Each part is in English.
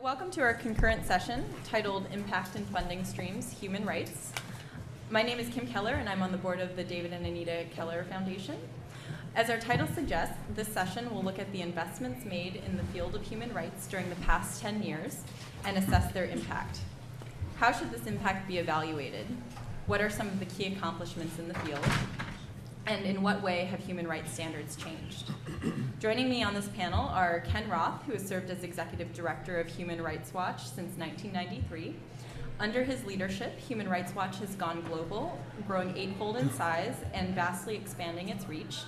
Welcome to our concurrent session titled Impact and Funding Streams, Human Rights. My name is Kim Keller and I'm on the board of the David and Anita Keller Foundation. As our title suggests, this session will look at the investments made in the field of human rights during the past 10 years and assess their impact. How should this impact be evaluated? What are some of the key accomplishments in the field? And in what way have human rights standards changed? Joining me on this panel are Ken Roth, who has served as Executive Director of Human Rights Watch since 1993. Under his leadership, Human Rights Watch has gone global, growing eightfold in size and vastly expanding its reach.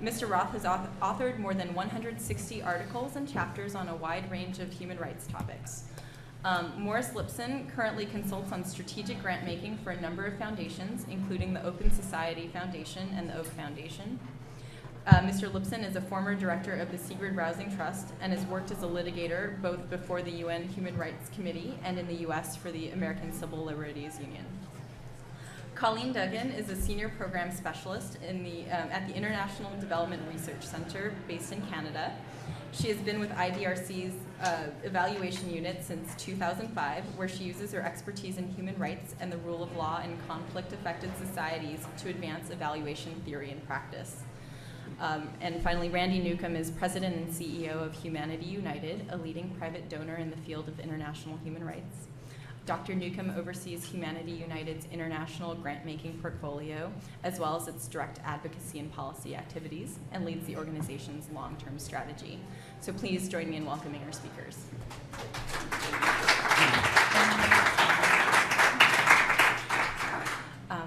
Mr. Roth has authored more than 160 articles and chapters on a wide range of human rights topics. Morris Lipson currently consults on strategic grant making for a number of foundations, including the Open Society Foundation and the Oak Foundation. Mr. Lipson is a former director of the Sigrid Rousing Trust and has worked as a litigator both before the UN Human Rights Committee and in the US for the American Civil Liberties Union. Colleen Duggan is a senior program specialist at the International Development Research Center based in Canada. She has been with IDRC's evaluation unit since 2005, where she uses her expertise in human rights and the rule of law in conflict-affected societies to advance evaluation theory and practice. And finally, Randy Newcomb is president and CEO of Humanity United, a leading private donor in the field of international human rights. Dr. Newcomb oversees Humanity United's international grant-making portfolio, as well as its direct advocacy and policy activities, and leads the organization's long-term strategy. So please join me in welcoming our speakers.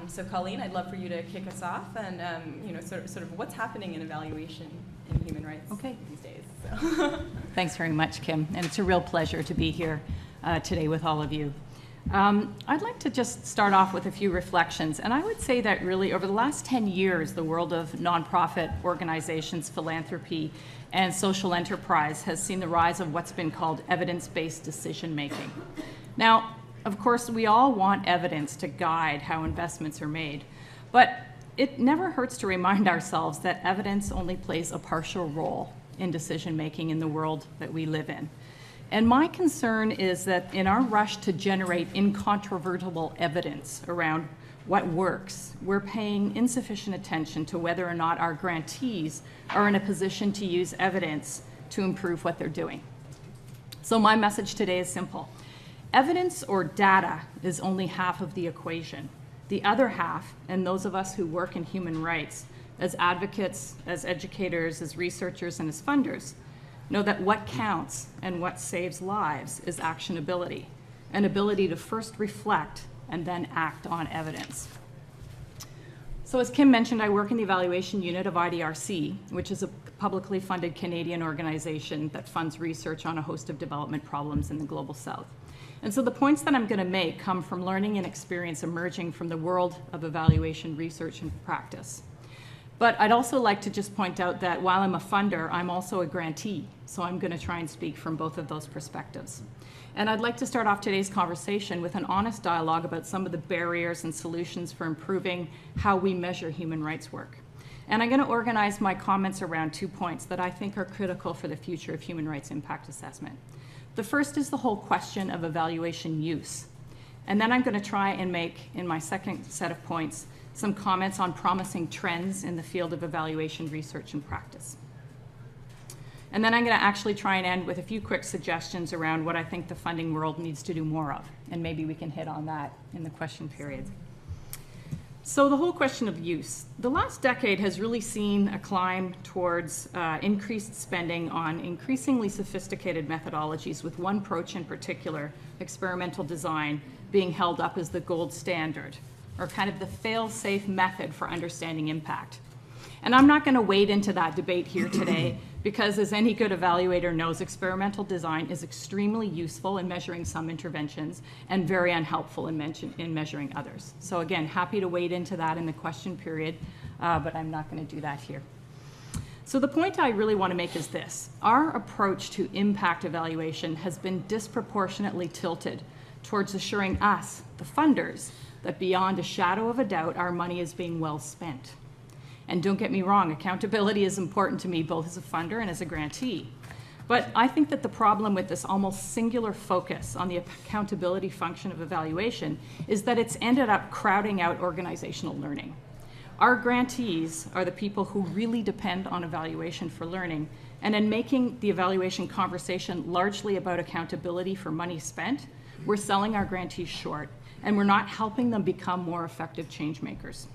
So Colleen, I'd love for you to kick us off and sort of what's happening in evaluation in human rights these days. So. Thanks very much, Kim, and it's a real pleasure to be here today with all of you. I'd like to just start off with a few reflections, and I would say that really over the last 10 years, the world of nonprofit organizations, philanthropy, and social enterprise has seen the rise of what's been called evidence-based decision-making. Now, of course, we all want evidence to guide how investments are made, but it never hurts to remind ourselves that evidence only plays a partial role in decision-making in the world that we live in. And my concern is that in our rush to generate incontrovertible evidence around what works, we're paying insufficient attention to whether or not our grantees are in a position to use evidence to improve what they're doing. So my message today is simple. Evidence or data is only half of the equation. The other half, and those of us who work in human rights, as advocates, as educators, as researchers, and as funders, know that what counts and what saves lives is actionability, an ability to first reflect and then act on evidence. So as Kim mentioned, I work in the evaluation unit of IDRC, which is a publicly funded Canadian organization that funds research on a host of development problems in the Global South. And so the points that I'm going to make come from learning and experience emerging from the world of evaluation research and practice. But I'd also like to just point out that while I'm a funder, I'm also a grantee, so I'm going to try and speak from both of those perspectives. And I'd like to start off today's conversation with an honest dialogue about some of the barriers and solutions for improving how we measure human rights work. And I'm going to organize my comments around 2 points that I think are critical for the future of human rights impact assessment. The first is the whole question of evaluation use. And then I'm going to try and make, in my second set of points, some comments on promising trends in the field of evaluation research and practice. And then I'm going to actually try and end with a few quick suggestions around what I think the funding world needs to do more of. And maybe we can hit on that in the question period. So the whole question of use. The last decade has really seen a climb towards increased spending on increasingly sophisticated methodologies, with one approach in particular, experimental design, being held up as the gold standard, or kind of the fail-safe method for understanding impact. And I'm not going to wade into that debate here today, because as any good evaluator knows, experimental design is extremely useful in measuring some interventions and very unhelpful in measuring others. So again, happy to wade into that in the question period, but I'm not going to do that here. So the point I really want to make is this. Our approach to impact evaluation has been disproportionately tilted towards assuring us, the funders, that beyond a shadow of a doubt, our money is being well spent. And don't get me wrong, accountability is important to me both as a funder and as a grantee. But I think that the problem with this almost singular focus on the accountability function of evaluation is that it's ended up crowding out organizational learning. Our grantees are the people who really depend on evaluation for learning, and in making the evaluation conversation largely about accountability for money spent, we're selling our grantees short, and we're not helping them become more effective change makers.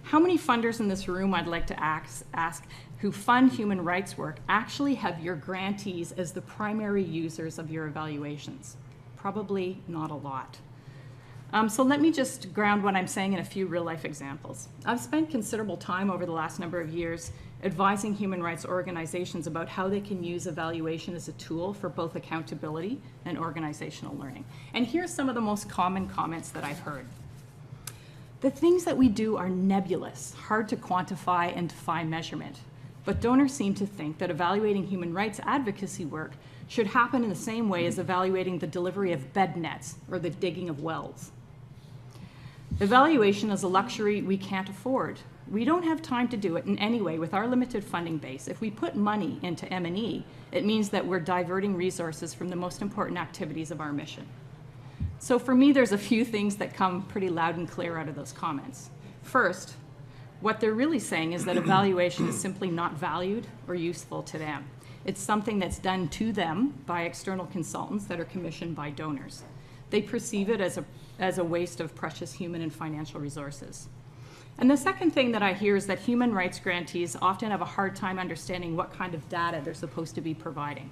How many funders in this room, I'd like to ask, who fund human rights work actually have your grantees as the primary users of your evaluations? Probably not a lot. So let me just ground what I'm saying in a few real-life examples. I've spent considerable time over the last number of years advising human rights organizations about how they can use evaluation as a tool for both accountability and organizational learning. And here's some of the most common comments that I've heard. The things that we do are nebulous, hard to quantify and defy measurement. But donors seem to think that evaluating human rights advocacy work should happen in the same way as evaluating the delivery of bed nets or the digging of wells. Evaluation is a luxury we can't afford. We don't have time to do it in any way with our limited funding base. If we put money into M&E, it means that we're diverting resources from the most important activities of our mission. So for me, there's a few things that come pretty loud and clear out of those comments. First, what they're really saying is that evaluation is simply not valued or useful to them. It's something that's done to them by external consultants that are commissioned by donors. They perceive it as a waste of precious human and financial resources. And the second thing that I hear is that human rights grantees often have a hard time understanding what kind of data they're supposed to be providing.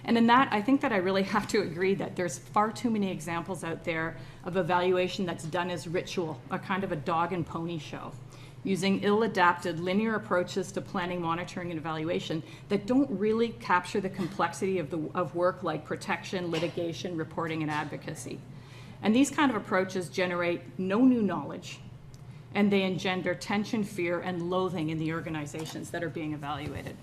And in that, I think that I really have to agree that there's far too many examples out there of evaluation that's done as ritual, a kind of a dog and pony show, using ill-adapted linear approaches to planning, monitoring, and evaluation that don't really capture the complexity of work like protection, litigation, reporting, and advocacy. And these kind of approaches generate no new knowledge, and they engender tension, fear, and loathing in the organizations that are being evaluated.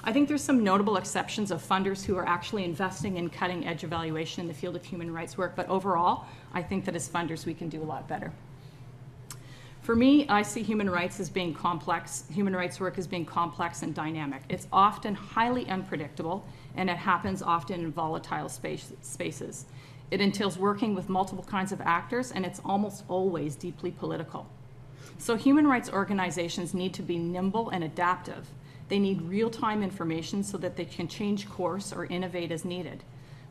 I think there's some notable exceptions of funders who are actually investing in cutting-edge evaluation in the field of human rights work, but overall, I think that as funders, we can do a lot better. For me, I see human rights work as being complex and dynamic. It's often highly unpredictable, and it happens often in volatile spaces. It entails working with multiple kinds of actors, and it's almost always deeply political. So human rights organizations need to be nimble and adaptive. They need real-time information so that they can change course or innovate as needed.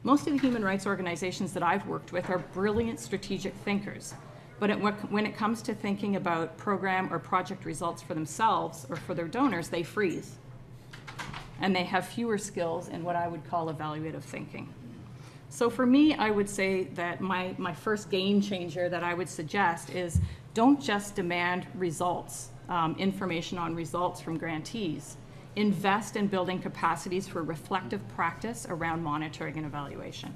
Most of the human rights organizations that I've worked with are brilliant strategic thinkers, but when it comes to thinking about program or project results for themselves or for their donors, they freeze. And they have fewer skills in what I would call evaluative thinking. So for me, I would say that my first game changer that I would suggest is don't just demand results, information on results from grantees. Invest in building capacities for reflective practice around monitoring and evaluation.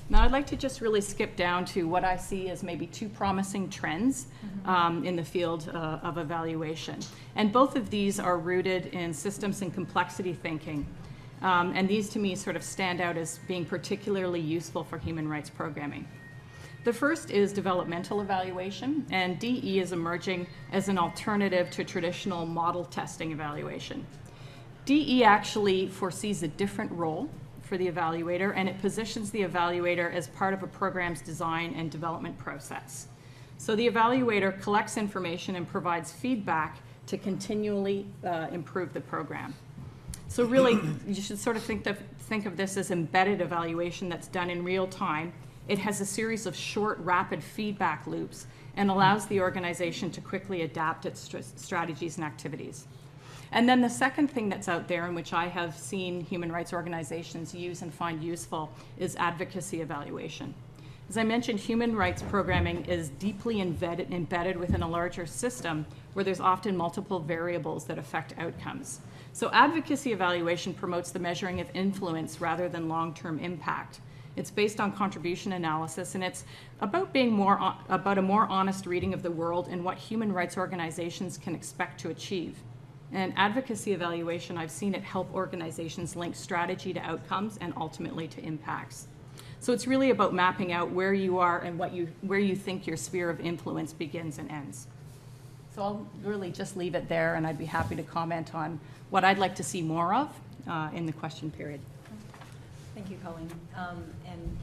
Now I'd like to just really skip down to what I see as maybe two promising trends in the field of evaluation. And both of these are rooted in systems and complexity thinking. And these to me sort of stand out as being particularly useful for human rights programming. The first is developmental evaluation, and DE is emerging as an alternative to traditional model testing evaluation. DE actually foresees a different role for the evaluator, and it positions the evaluator as part of a program's design and development process. So the evaluator collects information and provides feedback to continually improve the program. So really, you should sort of think of this as embedded evaluation that's done in real time. It has a series of short, rapid feedback loops and allows the organization to quickly adapt its strategies and activities. And then the second thing that's out there, and which I have seen human rights organizations use and find useful, is advocacy evaluation. As I mentioned, human rights programming is deeply embedded within a larger system where there's often multiple variables that affect outcomes. So advocacy evaluation promotes the measuring of influence rather than long-term impact. It's based on contribution analysis, and it's about about a more honest reading of the world and what human rights organizations can expect to achieve. And advocacy evaluation, I've seen it help organizations link strategy to outcomes and ultimately to impacts. So it's really about mapping out where you are and where you think your sphere of influence begins and ends. So I'll really just leave it there, and I'd be happy to comment on what I'd like to see more of in the question period. Thank you, Colleen. And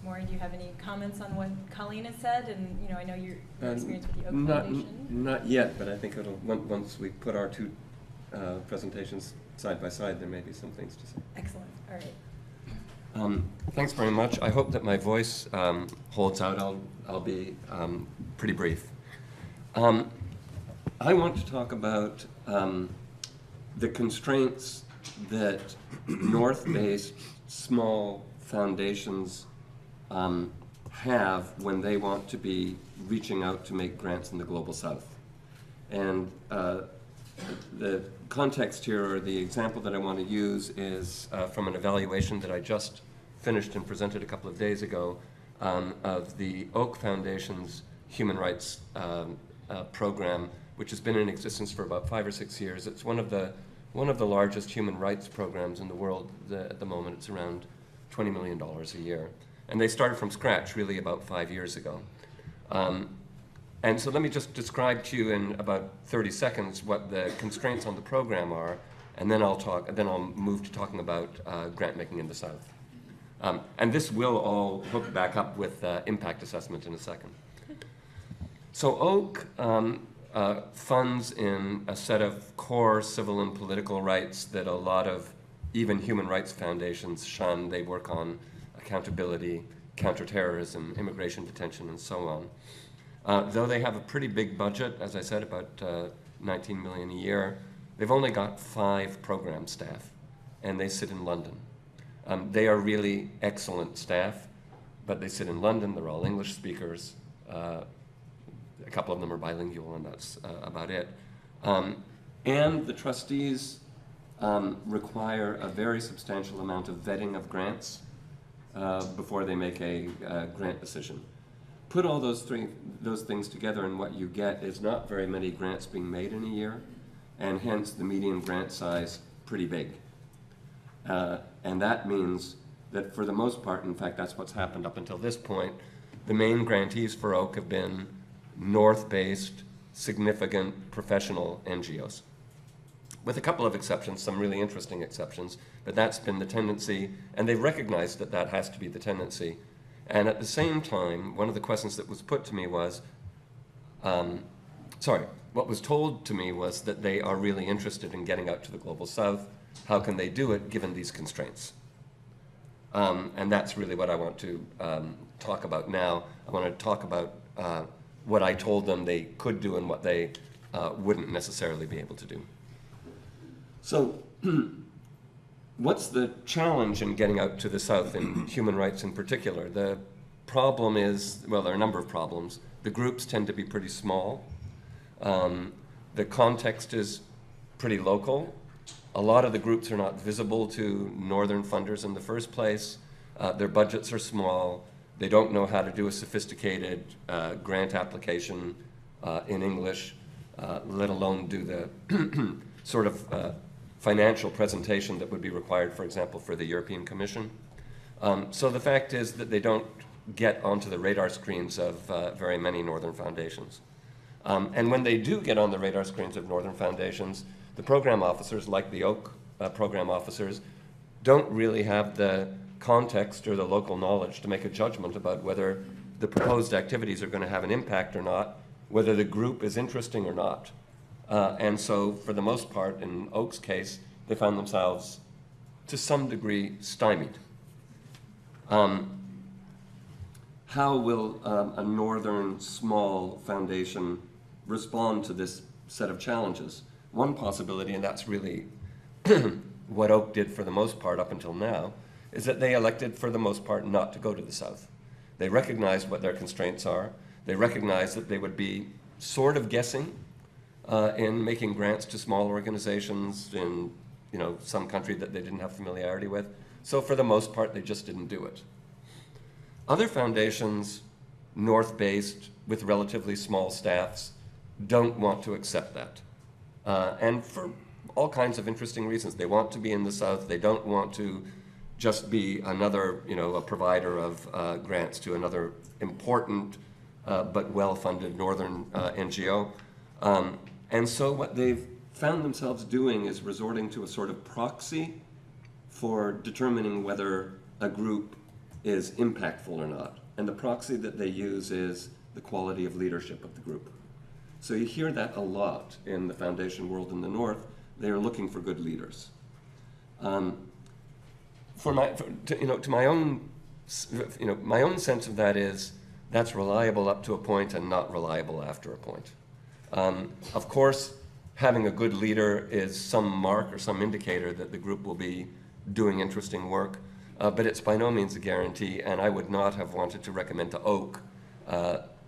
Maureen, do you have any comments on what Colleen has said? And I know your experience with the Oak Foundation. Not yet, but I think it'll once we put our two presentations side by side, there may be some things to say. Excellent. All right. Thanks very much. I hope that my voice holds out. I'll be pretty brief. I want to talk about the constraints that North-based small foundations have when they want to be reaching out to make grants in the Global South. And the context here, or the example that I want to use, is from an evaluation that I just finished and presented a couple of days ago of the Oak Foundation's human rights program, which has been in existence for about 5 or 6 years. It's one of the largest human rights programs in the world at the moment. It's around $20 million a year. And they started from scratch really about 5 years ago. And so let me just describe to you in about 30 seconds what the constraints on the program are, and then I'll move to talking about grant making in the South. And this will all hook back up with impact assessment in a second. So Oak funds in a set of core civil and political rights that a lot of even human rights foundations shun. They work on accountability, counterterrorism, immigration detention, and so on. Though they have a pretty big budget, as I said, about 19 million a year, they've only got 5 program staff, and they sit in London. They are really excellent staff, but they sit in London. They're all English speakers. A couple of them are bilingual, and that's about it. And the trustees require a very substantial amount of vetting of grants before they make a grant decision. Put all those things together, and what you get is not very many grants being made in a year, and hence the median grant size pretty big. And that means that for the most part, in fact, that's what's happened up until this point, the main grantees for Oak have been North-based, significant professional NGOs. With a couple of exceptions, some really interesting exceptions, but that's been the tendency, and they've recognized that that has to be the tendency. And at the same time, one of the questions that was put to me was, what was told to me was that they are really interested in getting out to the Global South. How can they do it given these constraints? And that's really what I want to talk about now. I want to talk about what I told them they could do and what they wouldn't necessarily be able to do. So what's the challenge in getting out to the South in human rights in particular? The problem is, well, there are a number of problems. The groups tend to be pretty small. The context is pretty local. A lot of the groups are not visible to northern funders in the first place. Their budgets are small. They don't know how to do a sophisticated grant application in English, let alone do the sort of financial presentation that would be required, for example, for the European Commission. So the fact is that they don't get onto the radar screens of very many northern foundations. And when they do get on the radar screens of northern foundations, the program officers, like the Oak program officers, don't really have the context or the local knowledge to make a judgment about whether the proposed activities are going to have an impact or not, whether the group is interesting or not. And so, for the most part, in Oak's case, they found themselves, to some degree, stymied. How will a northern small foundation respond to this set of challenges? One possibility, and that's really what Oak did for the most part up until now, is that they elected for the most part not to go to the South. They recognized what their constraints are. They recognized that they would be sort of guessing in making grants to small organizations in some country that they didn't have familiarity with. So for the most part, they just didn't do it. Other foundations, north-based, with relatively small staffs, don't want to accept that. And for all kinds of interesting reasons. They want to be in the South. They don't want to just be another, a provider of grants to another important but well-funded northern NGO. And so what they've found themselves doing is resorting to a sort of proxy for determining whether a group is impactful or not. And the proxy that they use is the quality of leadership of the group. So you hear that a lot in the foundation world in the North. They are looking for good leaders. To my own sense of that is that's reliable up to a point and not reliable after a point. Of course, having a good leader is some mark or some indicator that the group will be doing interesting work, but it's by no means a guarantee, and I would not have wanted to recommend to Oak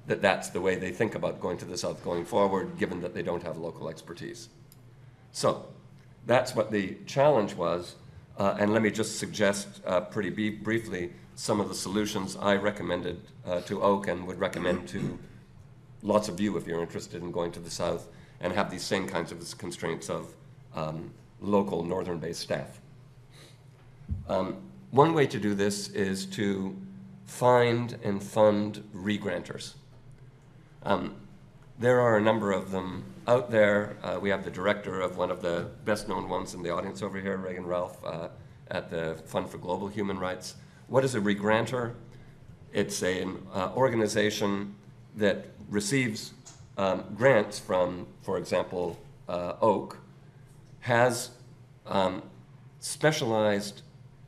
that that's the way they think about going to the South going forward, given that they don't have local expertise. So that's what the challenge was, and let me just suggest pretty briefly some of the solutions I recommended to Oak and would recommend to lots of you if you're interested in going to the South and have these same kinds of constraints of local northern-based staff. One way to do this is to find and fund re-granters. There are a number of them out there. We have the director of one of the best-known ones in the audience over here, Reagan Ralph, at the Fund for Global Human Rights. What is a re-granter? It's an organization that receives grants from, for example, Oak, has specialized,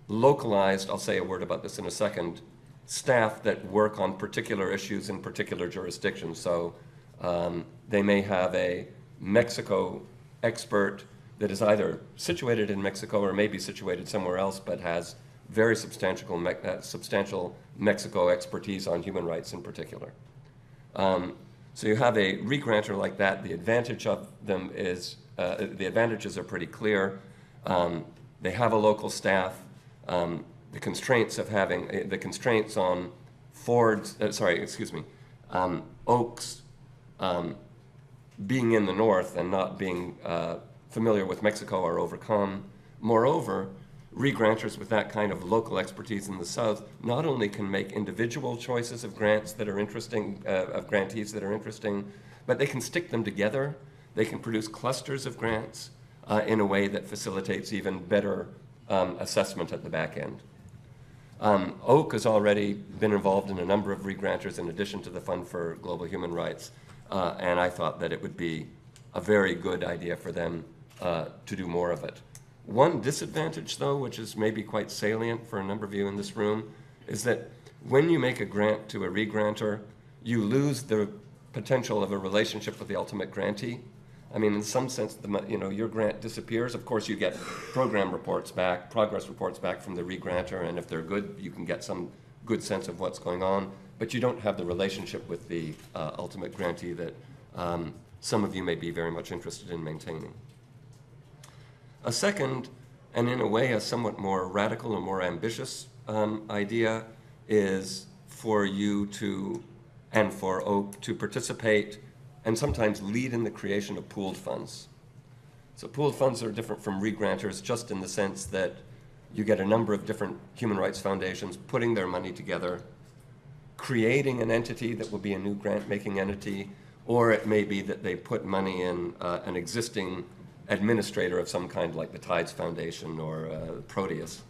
localized, I'll say a word about this in a second, staff that work on particular issues in particular jurisdictions. So they may have a Mexico expert that is either situated in Mexico or maybe situated somewhere else, but has very substantial Mexico expertise on human rights in particular. So you have a re-granter like that. The advantage of them is, the advantages are pretty clear. They have a local staff. The constraints on Oaks being in the North and not being familiar with Mexico are overcome. Moreover, re-granters with that kind of local expertise in the South not only can make individual choices of grants that are interesting, of grantees that are interesting, but they can stick them together. They can produce clusters of grants in a way that facilitates even better assessment at the back end. Oak has already been involved in a number of re-granters in addition to the Fund for Global Human Rights, and I thought that it would be a very good idea for them to do more of it. One disadvantage, though, which is maybe quite salient for a number of you in this room, is that when you make a grant to a re-granter, you lose the potential of a relationship with the ultimate grantee. I mean, in some sense, your grant disappears. Of course, you get program reports back, progress reports back from the re-granter, and if they're good, you can get some good sense of what's going on, but you don't have the relationship with the ultimate grantee that some of you may be very much interested in maintaining. A second, and in a way a somewhat more radical and more ambitious idea, is for you to, and for Oak, to participate and sometimes lead in the creation of pooled funds. So pooled funds are different from re-granters just in the sense that you get a number of different human rights foundations putting their money together, creating an entity that will be a new grant-making entity, or it may be that they put money in an existing administrator of some kind like the Tides Foundation or Proteus,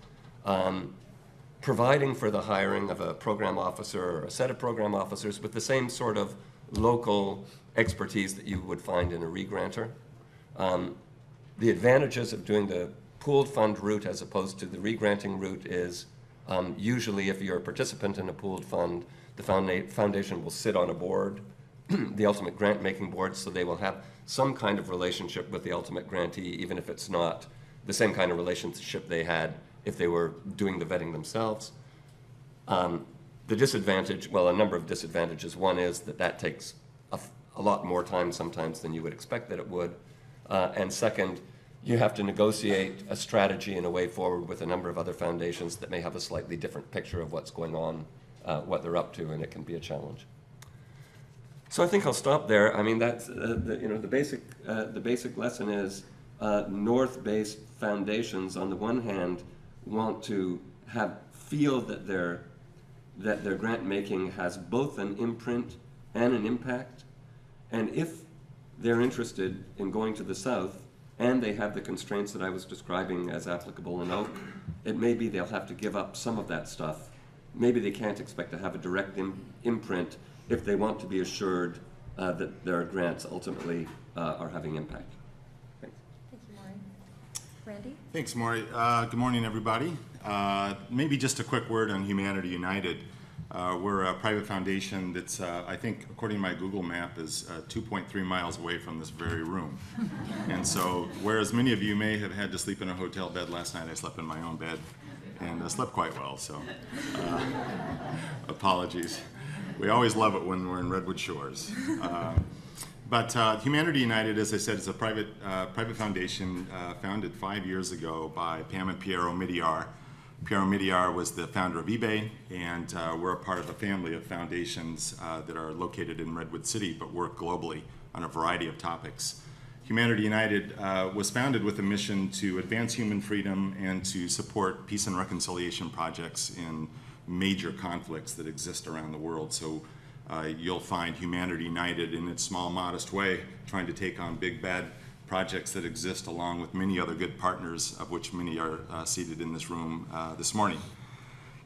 providing for the hiring of a program officer or a set of program officers with the same sort of local expertise that you would find in a re-granter. The advantages of doing the pooled fund route as opposed to the re-granting route is usually if you're a participant in a pooled fund, the foundation will sit on a board, the ultimate grant-making board, so they will have some kind of relationship with the ultimate grantee, even if it's not the same kind of relationship they had if they were doing the vetting themselves. The disadvantage, well, a number of disadvantages. One is that takes a lot more time sometimes than you would expect that it would. And second, you have to negotiate a strategy and a way forward with a number of other foundations that may have a slightly different picture of what's going on, what they're up to, and it can be a challenge. So I think I'll stop there. I mean, that's the basic lesson is North-based foundations, on the one hand, want to feel that their grant making has both an imprint and an impact, and if they're interested in going to the south, and they have the constraints that I was describing as applicable in Oak, it may be they'll have to give up some of that stuff. Maybe they can't expect to have a direct imprint if they want to be assured that their grants ultimately are having impact. Thanks. Thank you, Maury. Randy? Thanks, Maury. Good morning, everybody. Maybe just a quick word on Humanity United. We're a private foundation that's, I think, according to my Google map, is 2.3 miles away from this very room. And so, whereas many of you may have had to sleep in a hotel bed last night, I slept in my own bed and slept quite well, so apologies. We always love it when we're in Redwood Shores. But Humanity United, as I said, is a private foundation founded 5 years ago by Pam and Piero Midyar. Piero Midyar was the founder of eBay, and we're a part of a family of foundations that are located in Redwood City but work globally on a variety of topics. Humanity United was founded with a mission to advance human freedom and to support peace and reconciliation projects in major conflicts that exist around the world. So you'll find Humanity United in its small, modest way trying to take on big, bad projects that exist, along with many other good partners, of which many are seated in this room this morning.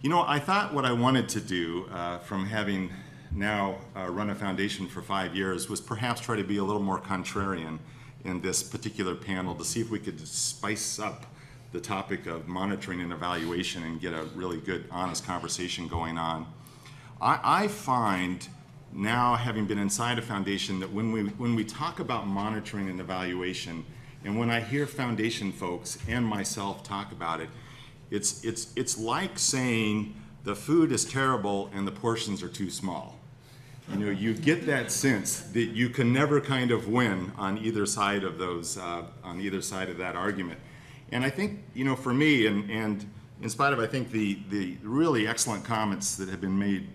You know, I thought what I wanted to do from having now run a foundation for 5 years was perhaps try to be a little more contrarian in this particular panel to see if we could spice up the topic of monitoring and evaluation and get a really good, honest conversation going on. I find now, having been inside a foundation, that when we talk about monitoring and evaluation, and when I hear foundation folks and myself talk about it, it's like saying the food is terrible and the portions are too small. You know, you get that sense that you can never kind of win on either side of those, on either side of that argument. And I think, you know, for me, and in spite of, I think, the really excellent comments that have been made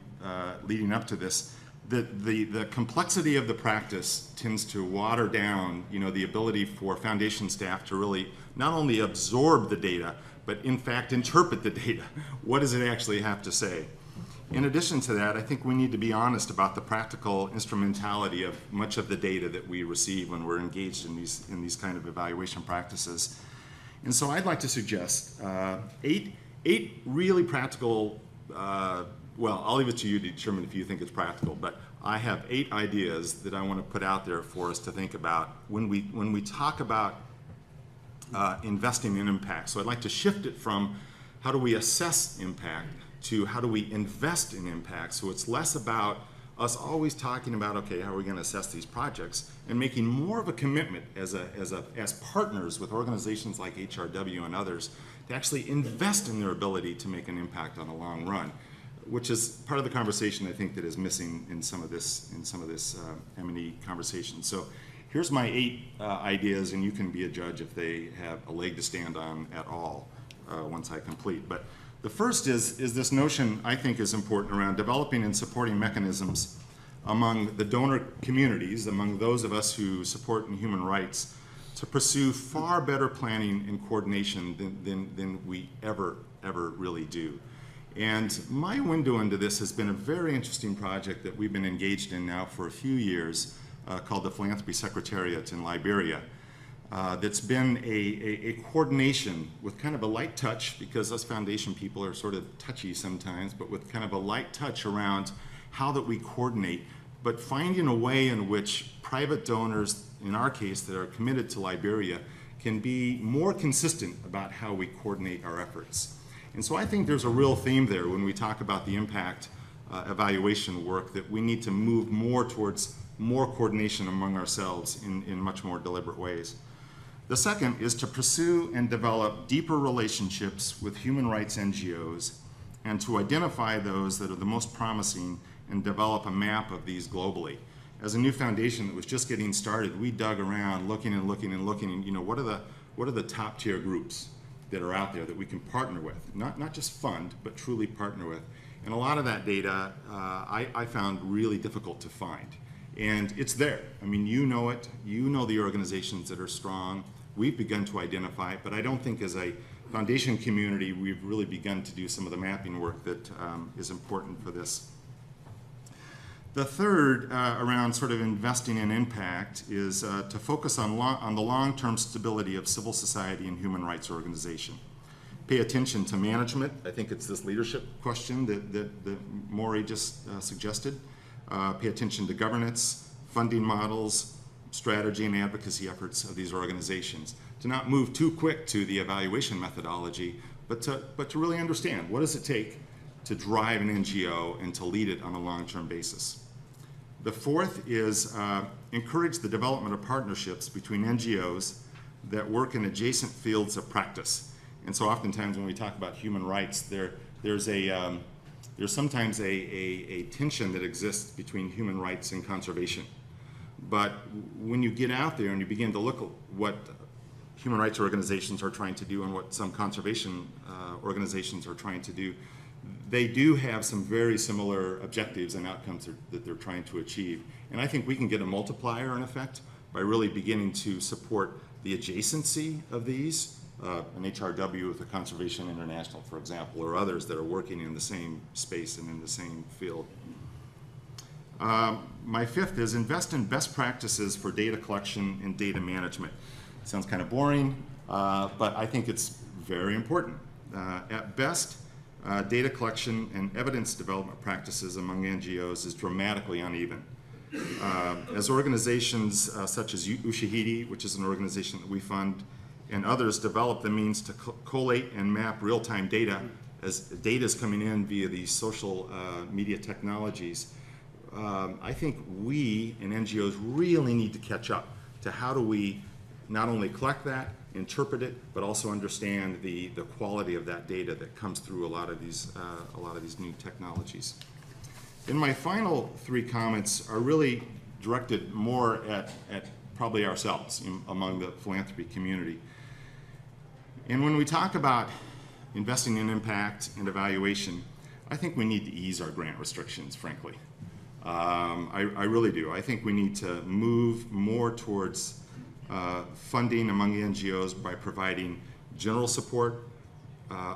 leading up to this, the complexity of the practice tends to water down, you know, the ability for foundation staff to really not only absorb the data, but in fact interpret the data. What does it actually have to say? In addition to that, I think we need to be honest about the practical instrumentality of much of the data that we receive when we're engaged in these kind of evaluation practices. And so I'd like to suggest eight really practical, well, I'll leave it to you to determine if you think it's practical, but I have 8 ideas that I want to put out there for us to think about when we talk about investing in impact. So I'd like to shift it from how do we assess impact to how do we invest in impact. So it's less about us always talking about, okay, how are we going to assess these projects, and making more of a commitment as partners with organizations like HRW and others to actually invest in their ability to make an impact on the long run, which is part of the conversation I think that is missing in some of this M&E conversation. So here's my 8 ideas, and you can be a judge if they have a leg to stand on at all once I complete. But the first is this notion I think is important around developing and supporting mechanisms among the donor communities, among those of us who support in human rights, to pursue far better planning and coordination than we ever really do. And my window into this has been a very interesting project that we've been engaged in now for a few years called the Philanthropy Secretariat in Liberia. That's been a coordination with kind of a light touch, because us foundation people are sort of touchy sometimes, but with kind of a light touch around how that we coordinate, but finding a way in which private donors, in our case, that are committed to Liberia, can be more consistent about how we coordinate our efforts. And so I think there's a real theme there when we talk about the impact evaluation work, that we need to move more towards more coordination among ourselves in much more deliberate ways. The second is to pursue and develop deeper relationships with human rights NGOs, and to identify those that are the most promising and develop a map of these globally. As a new foundation that was just getting started, we dug around looking and you know, what are the top tier groups that are out there that we can partner with, not just fund, but truly partner with. And a lot of that data I found really difficult to find. And it's there. I mean, you know it. You know the organizations that are strong. We've begun to identify it, but I don't think as a foundation community we've really begun to do some of the mapping work that is important for this. The third, around sort of investing in impact, is to focus on the long-term stability of civil society and human rights organization. Pay attention to management. I think it's this leadership question that Maury just suggested. Pay attention to governance, funding models, strategy and advocacy efforts of these organizations. To not move too quick to the evaluation methodology, but to really understand what does it take to drive an NGO and to lead it on a long-term basis. The fourth is encourage the development of partnerships between NGOs that work in adjacent fields of practice. And so oftentimes when we talk about human rights, there's sometimes a tension that exists between human rights and conservation. But when you get out there and you begin to look at what human rights organizations are trying to do and what some conservation organizations are trying to do, they do have some very similar objectives and outcomes that they're trying to achieve. And I think we can get a multiplier in effect by really beginning to support the adjacency of these, an HRW with a Conservation International, for example, or others that are working in the same space and in the same field. My fifth is invest in best practices for data collection and data management. Sounds kind of boring, but I think it's very important. At best, data collection and evidence development practices among NGOs is dramatically uneven. As organizations such as Ushahidi, which is an organization that we fund, and others develop the means to collate and map real-time data as data is coming in via these social media technologies, I think we and NGOs really need to catch up to how do we not only collect that, interpret it, but also understand the quality of that data that comes through a lot of these new technologies. And my final three comments are really directed more at probably ourselves among the philanthropy community. And when we talk about investing in impact and evaluation, I think we need to ease our grant restrictions, frankly. I really do. I think we need to move more towards funding among NGOs by providing general support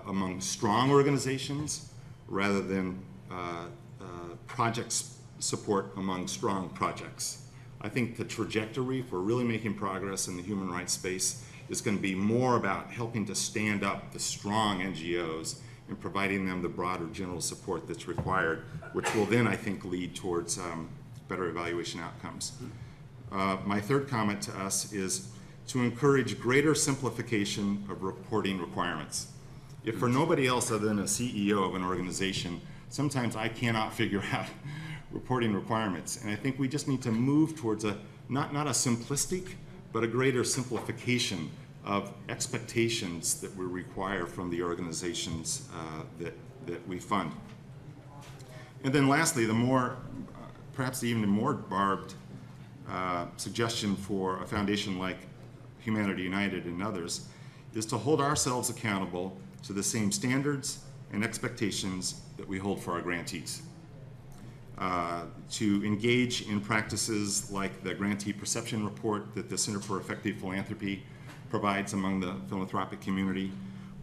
among strong organizations rather than project support among strong projects. I think the trajectory for really making progress in the human rights space is going to be more about helping to stand up the strong NGOs and providing them the broader general support that's required, which will then, I think, lead towards better evaluation outcomes. My third comment to us is to encourage greater simplification of reporting requirements. If for nobody else other than a CEO of an organization, sometimes I cannot figure out reporting requirements. And I think we just need to move towards not a simplistic, but a greater simplification of expectations that we require from the organizations that we fund. And then lastly, the more, perhaps even more barbed suggestion for a foundation like Humanity United and others is to hold ourselves accountable to the same standards and expectations that we hold for our grantees. To engage in practices like the grantee perception report that the Center for Effective Philanthropy provides among the philanthropic community,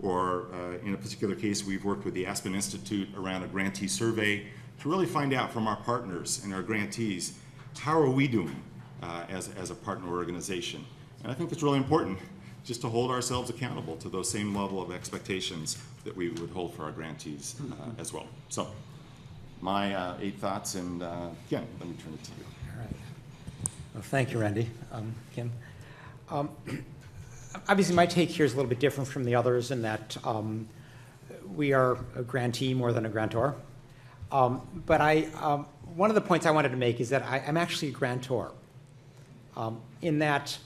or in a particular case, we've worked with the Aspen Institute around a grantee survey to really find out from our partners and our grantees, how are we doing as a partner organization? And I think it's really important just to hold ourselves accountable to those same level of expectations that we would hold for our grantees as well. So my 8 thoughts, and again, let me turn it to you. All right. Well, thank you, Randy. Kim. Obviously, my take here is a little bit different from the others in that we are a grantee more than a grantor. But one of the points I wanted to make is that I'm actually a grantor, in that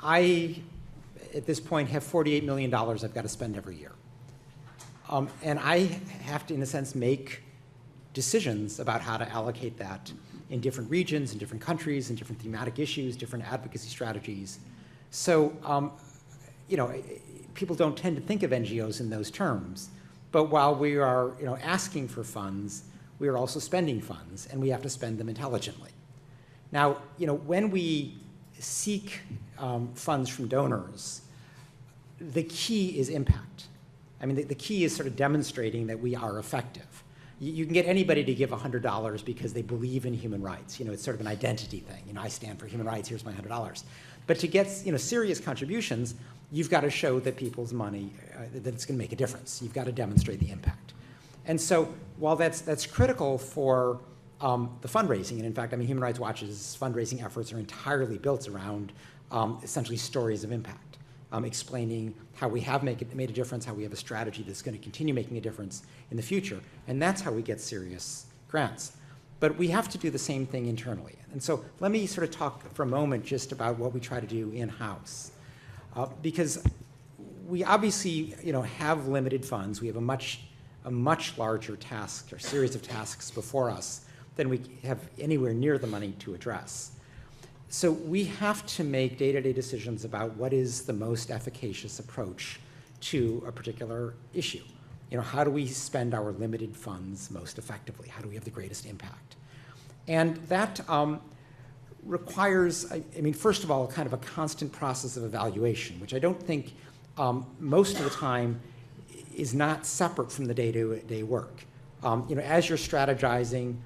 I, at this point, have $48 million I've got to spend every year. And I have to, in a sense, make decisions about how to allocate that in different regions, in different countries, in different thematic issues, different advocacy strategies. So, people don't tend to think of NGOs in those terms. But while we are, asking for funds, we are also spending funds, and we have to spend them intelligently. Now, when we seek funds from donors, the key is impact. I mean, the key is sort of demonstrating that we are effective. You can get anybody to give $100 because they believe in human rights. It's sort of an identity thing. I stand for human rights, here's my $100. But to get serious contributions, you've got to show that people's money, that it's going to make a difference. You've got to demonstrate the impact. And so while that's critical for the fundraising, and in fact, Human Rights Watch's fundraising efforts are entirely built around essentially stories of impact, explaining how we have made a difference, how we have a strategy that's going to continue making a difference in the future, and that's how we get serious grants. But we have to do the same thing internally. And so let me sort of talk for a moment just about what we try to do in-house. Because we obviously have limited funds. We have a much larger task or series of tasks before us than we have anywhere near the money to address. So we have to make day-to-day decisions about what is the most efficacious approach to a particular issue. How do we spend our limited funds most effectively? How do we have the greatest impact? And that requires, first of all, kind of a constant process of evaluation, which I don't think most of the time is not separate from the day-to-day work. As you're strategizing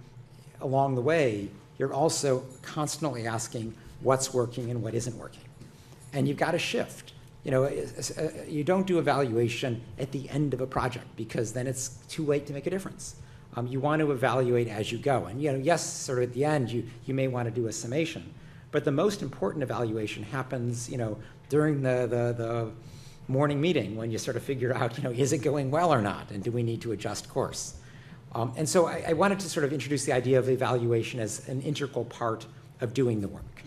along the way, you're also constantly asking what's working and what isn't working. And you've got to shift. You don't do evaluation at the end of a project because then it's too late to make a difference. You want to evaluate as you go. And yes, sort of at the end, you may want to do a summation. But the most important evaluation happens during the morning meeting when you sort of figure out, is it going well or not? And do we need to adjust course? And so I wanted to sort of introduce the idea of evaluation as an integral part of doing the work.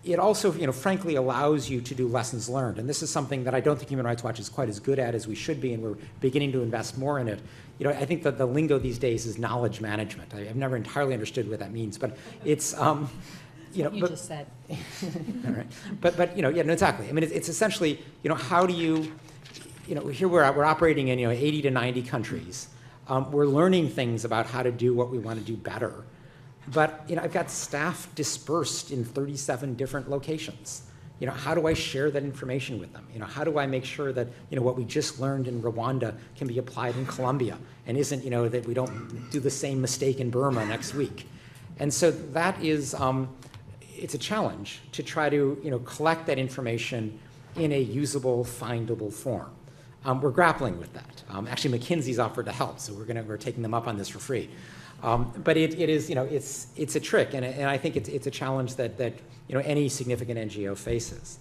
It also, frankly, allows you to do lessons learned. And this is something that I don't think Human Rights Watch is quite as good at as we should be, and we're beginning to invest more in it. I think that the lingo these days is knowledge management. I've never entirely understood what that means, but it's, just said. all right. But no, exactly. It's essentially, how do you, here we're operating in, 80 to 90 countries. We're learning things about how to do what we want to do better. But I've got staff dispersed in 37 different locations. How do I share that information with them? How do I make sure that what we just learned in Rwanda can be applied in Colombia and isn't that we don't do the same mistake in Burma next week? And so that is it's a challenge to try to collect that information in a usable, findable form. We're grappling with that. Actually, McKinsey's offered to help, so we're taking them up on this for free. But it is, it's a trick, and I think it's a challenge that any significant NGO faces.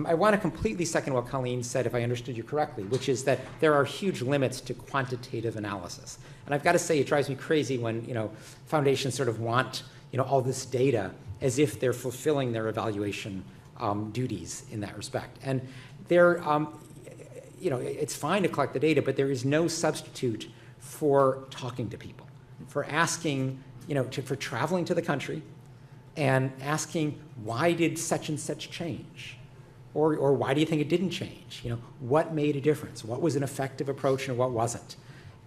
I want to completely second what Colleen said, if I understood you correctly, which is that there are huge limits to quantitative analysis. And I've got to say, it drives me crazy when foundations sort of want all this data as if they're fulfilling their evaluation duties in that respect. And they're, it's fine to collect the data, but there is no substitute for talking to people, for asking, for traveling to the country and asking, why did such and such change? Or why do you think it didn't change? What made a difference? What was an effective approach and what wasn't?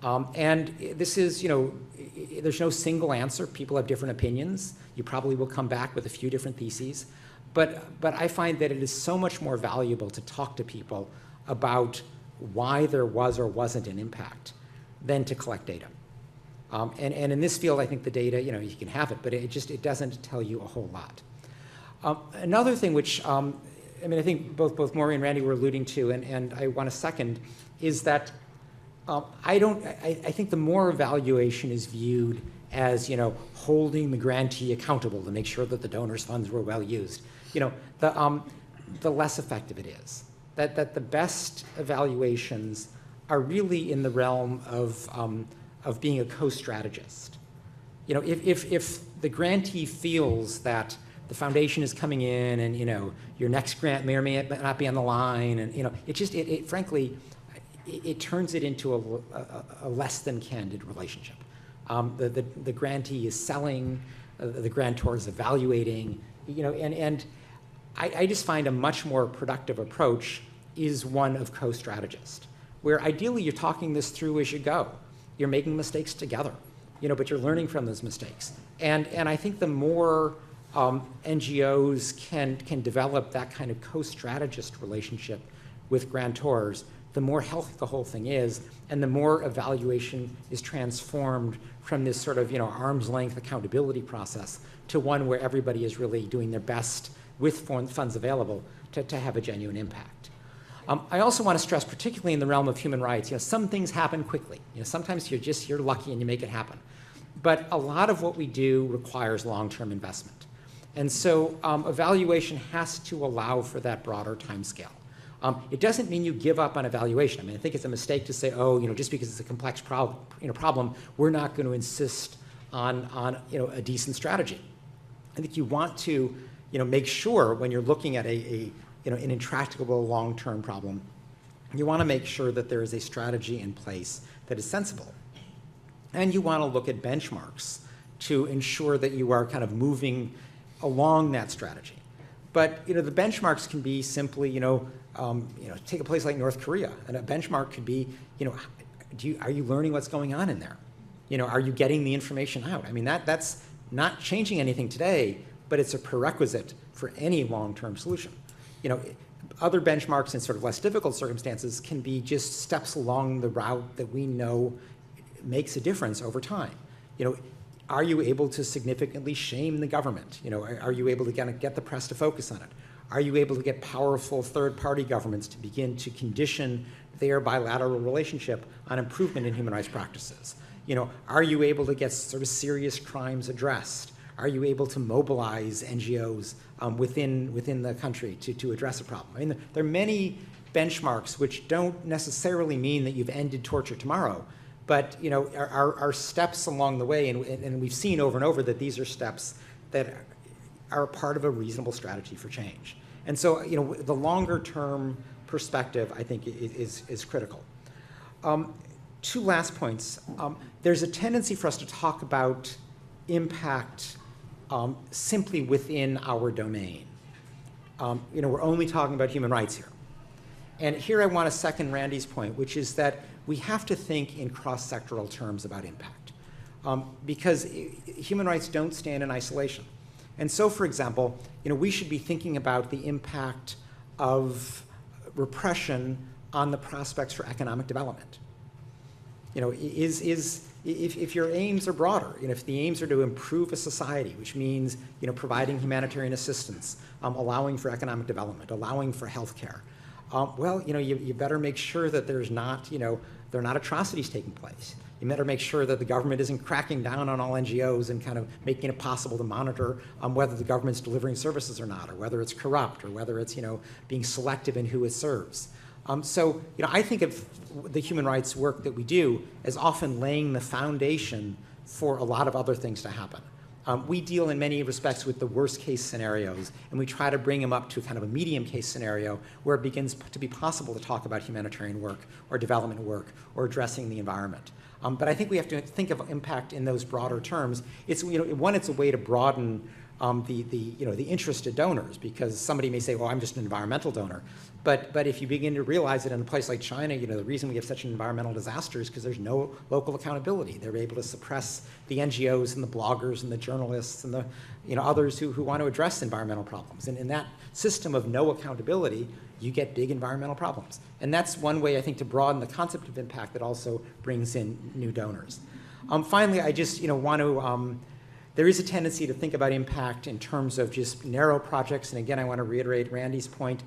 And this is, there's no single answer. People have different opinions. You probably will come back with a few different theses. But I find that it is so much more valuable to talk to people about why there was or wasn't an impact than to collect data. And in this field, I think the data, you can have it, but it doesn't tell you a whole lot. Another thing which, I think both Maury and Randy were alluding to, and I want to second, is that I think the more evaluation is viewed as, holding the grantee accountable to make sure that the donor's funds were well used, the less effective it is. That the best evaluations are really in the realm of being a co-strategist. If the grantee feels that the foundation is coming in and your next grant may or may not be on the line, and frankly, it turns it into a less than candid relationship. The grantee is selling, the grantor is evaluating, and I just find a much more productive approach is one of co-strategist, where ideally you're talking this through as you go. You're making mistakes together, but you're learning from those mistakes. And I think the more NGOs can develop that kind of co-strategist relationship with grantors, the more healthy the whole thing is, and the more evaluation is transformed from this sort of, arm's length accountability process to one where everybody is really doing their best with funds available to have a genuine impact. I also want to stress, particularly in the realm of human rights, some things happen quickly. Sometimes you're lucky and you make it happen. But a lot of what we do requires long-term investment. And so evaluation has to allow for that broader timescale. It doesn't mean you give up on evaluation. I mean, I think it's a mistake to say, just because it's a complex problem, we're not going to insist on a decent strategy. I think you want to make sure when you're looking at an intractable long-term problem, you want to make sure that there is a strategy in place that is sensible. And you want to look at benchmarks to ensure that you are kind of moving along that strategy. But the benchmarks can be simply, take a place like North Korea, and a benchmark could be, are you learning what's going on in there? Are you getting the information out? I mean, that's not changing anything today, but it's a prerequisite for any long-term solution. Other benchmarks in sort of less difficult circumstances can be just steps along the route that we know makes a difference over time. Are you able to significantly shame the government? Are you able to get the press to focus on it? Are you able to get powerful third-party governments to begin to condition their bilateral relationship on improvement in human rights practices? Are you able to get sort of serious crimes addressed? Are you able to mobilize NGOs within the country to address a problem? I mean, there are many benchmarks which don't necessarily mean that you've ended torture tomorrow, but are steps along the way, and we've seen over and over that these are steps that are part of a reasonable strategy for change. And so, the longer-term perspective, I think, is critical. Two last points. There's a tendency for us to talk about impact simply within our domain. We're only talking about human rights here. And here I want to second Randy's point, which is that we have to think in cross-sectoral terms about impact, because human rights don't stand in isolation. And so, for example, we should be thinking about the impact of repression on the prospects for economic development. If your aims are broader, if the aims are to improve a society, which means providing humanitarian assistance, allowing for economic development, allowing for health care, you better make sure that there are not atrocities taking place. You better make sure that the government isn't cracking down on all NGOs and kind of making it possible to monitor whether the government's delivering services or not, or whether it's corrupt, or whether it's being selective in who it serves. So I think of the human rights work that we do as often laying the foundation for a lot of other things to happen. We deal in many respects with the worst case scenarios, and we try to bring them up to kind of a medium case scenario where it begins to be possible to talk about humanitarian work or development work or addressing the environment. But I think we have to think of impact in those broader terms. It's one, it's a way to broaden the interested donors, because somebody may say, well, I'm just an environmental donor. But if you begin to realize that in a place like China, the reason we have such an environmental disaster is because there's no local accountability. They're able to suppress the NGOs and the bloggers and the journalists and the others who want to address environmental problems. And in that system of no accountability, you get big environmental problems. And that's one way, I think, to broaden the concept of impact that also brings in new donors. Finally, I just want to there is a tendency to think about impact in terms of just narrow projects. And again, I want to reiterate Randy's point.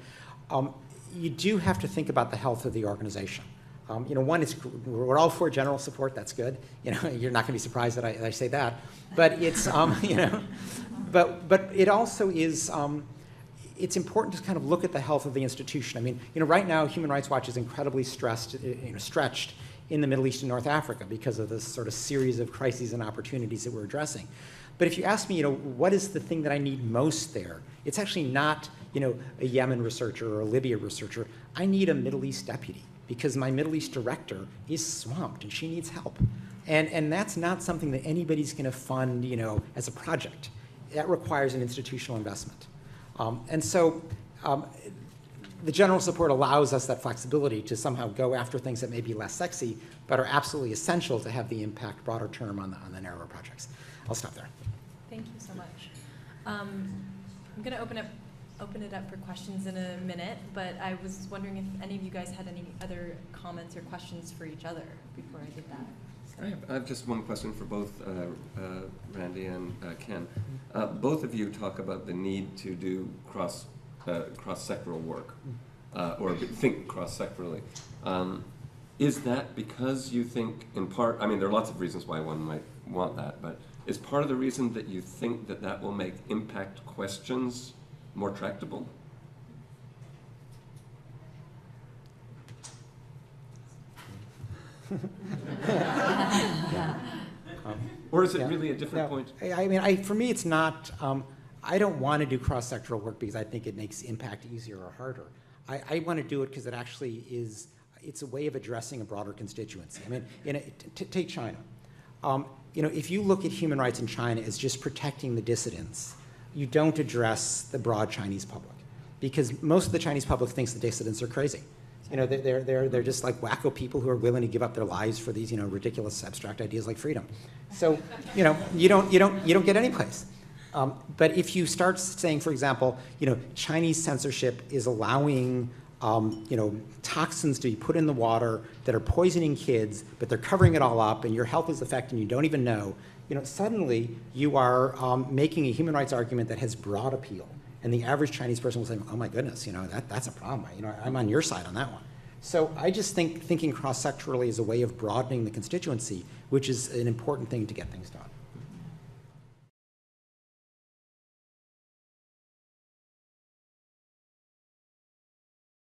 You do have to think about the health of the organization. One, we're all for general support. That's good. You're not going to be surprised that I say that. But it's, but it also is, it's important to kind of look at the health of the institution. I mean, right now, Human Rights Watch is incredibly stretched in the Middle East and North Africa because of this sort of series of crises and opportunities that we're addressing. But if you ask me, what is the thing that I need most there? It's actually not, a Yemen researcher or a Libya researcher. I need a Middle East deputy because my Middle East director is swamped and she needs help. And that's not something that anybody's going to fund, as a project. That requires an institutional investment. And so the general support allows us that flexibility to somehow go after things that may be less sexy, but are absolutely essential to have the impact broader term on the narrower projects. I'll stop there. Thank you so much. I'm going to open up open it up for questions in a minute, but I was wondering if any of you guys had any other comments or questions for each other before I did that. I have just one question for both Randy and Ken. Both of you talk about the need to do cross-sectoral work, or think cross-sectorally. Is that because you think, in part, I mean, there are lots of reasons why one might want that, but is part of the reason that you think that that will make impact questions more tractable? Or is it really a different point? I mean, for me, it's not, I don't want to do cross-sectoral work because I think it makes impact easier or harder. I want to do it because it actually is, it's a way of addressing a broader constituency. I mean, take China. If you look at human rights in China as just protecting the dissidents, you don't address the broad Chinese public, because most of the Chinese public thinks the dissidents are crazy. They're just like wacko people who are willing to give up their lives for these ridiculous abstract ideas like freedom. So you don't get any place. But if you start saying, for example, Chinese censorship is allowing toxins to be put in the water that are poisoning kids, but they're covering it all up, and your health is affected and you don't even know, suddenly you are making a human rights argument that has broad appeal. And the average Chinese person will say, oh my goodness, that's a problem. I'm on your side on that one. So I just think thinking cross-sectorally is a way of broadening the constituency, which is an important thing to get things done.